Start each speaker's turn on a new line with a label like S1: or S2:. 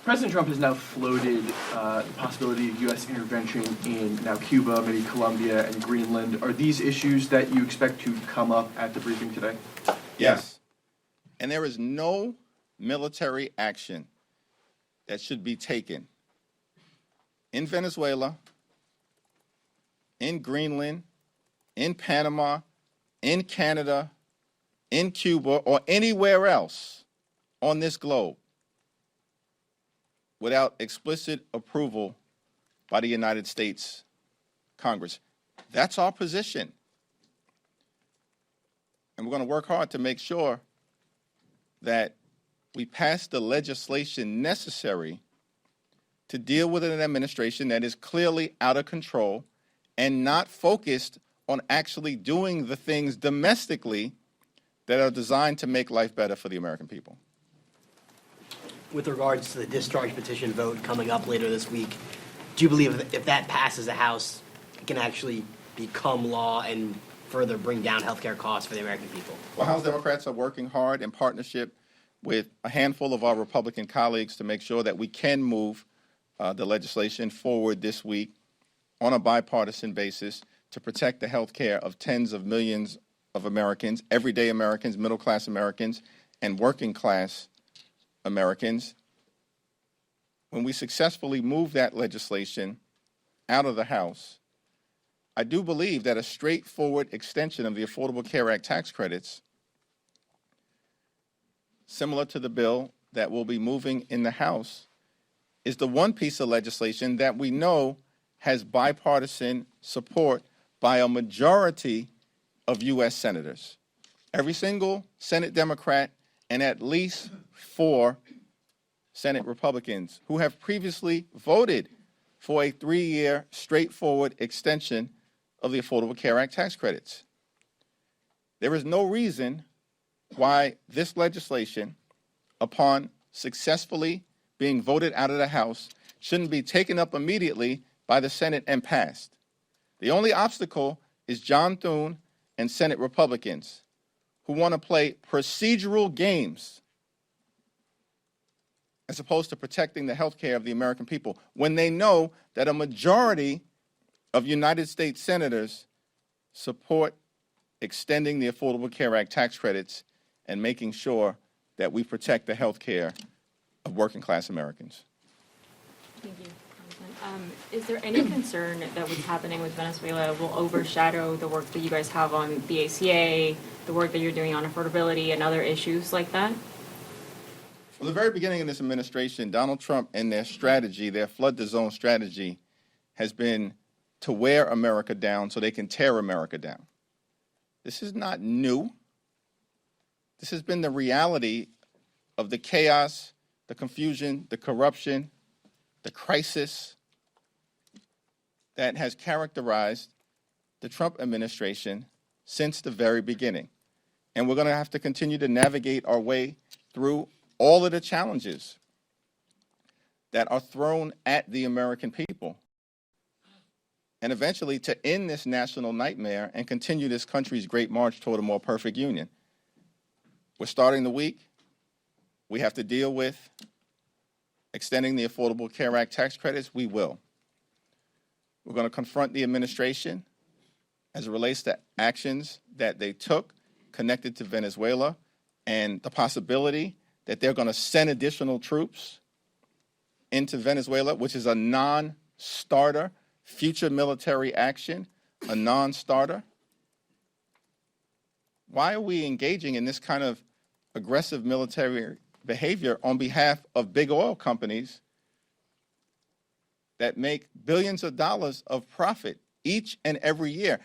S1: President Trump has now floated the possibility of U.S. intervention in now Cuba, maybe Colombia and Greenland. Are these issues that you expect to come up at the briefing today?
S2: Yes. And there is no military action that should be taken in Venezuela, in Greenland, in Panama, in Canada, in Cuba, or anywhere else on this globe without explicit approval by the United States Congress. That's our position. And we're going to work hard to make sure that we pass the legislation necessary to deal with an administration that is clearly out of control and not focused on actually doing the things domestically that are designed to make life better for the American people.
S3: With regards to the discharge petition vote coming up later this week, do you believe that if that passes the House, it can actually become law and further bring down healthcare costs for the American people?
S2: Well, House Democrats are working hard in partnership with a handful of our Republican colleagues to make sure that we can move the legislation forward this week on a bipartisan basis to protect the health care of tens of millions of Americans, everyday Americans, middle-class Americans, and working-class Americans. When we successfully move that legislation out of the House, I do believe that a straightforward extension of the Affordable Care Act tax credits, similar to the bill that will be moving in the House, is the one piece of legislation that we know has bipartisan support by a majority of U.S. senators. Every single Senate Democrat and at least 4 Senate Republicans who have previously voted for a 3-year straightforward extension of the Affordable Care Act tax credits. There is no reason why this legislation, upon successfully being voted out of the House, shouldn't be taken up immediately by the Senate and passed. The only obstacle is John Thune and Senate Republicans who want to play procedural games as opposed to protecting the health care of the American people when they know that a majority of United States senators support extending the Affordable Care Act tax credits and making sure that we protect the health care of working-class Americans.
S4: Thank you, Congressman. Is there any concern that what's happening with Venezuela will overshadow the work that you guys have on the ACA, the work that you're doing on affordability and other issues like that?
S2: From the very beginning of this administration, Donald Trump and their strategy, their flood the zone strategy, has been to wear America down so they can tear America down. This is not new. This has been the reality of the chaos, the confusion, the corruption, the crisis that has characterized the Trump administration since the very beginning. And we're going to have to continue to navigate our way through all of the challenges that are thrown at the American people, and eventually to end this national nightmare and continue this country's great march toward a more perfect union. We're starting the week. We have to deal with extending the Affordable Care Act tax credits. We will. We're going to confront the administration as it relates to actions that they took connected to Venezuela and the possibility that they're going to send additional troops into Venezuela, which is a non-starter, future military action, a non-starter. Why are we engaging in this kind of aggressive military behavior on behalf of big oil companies that make billions of dollars of profit each and every year?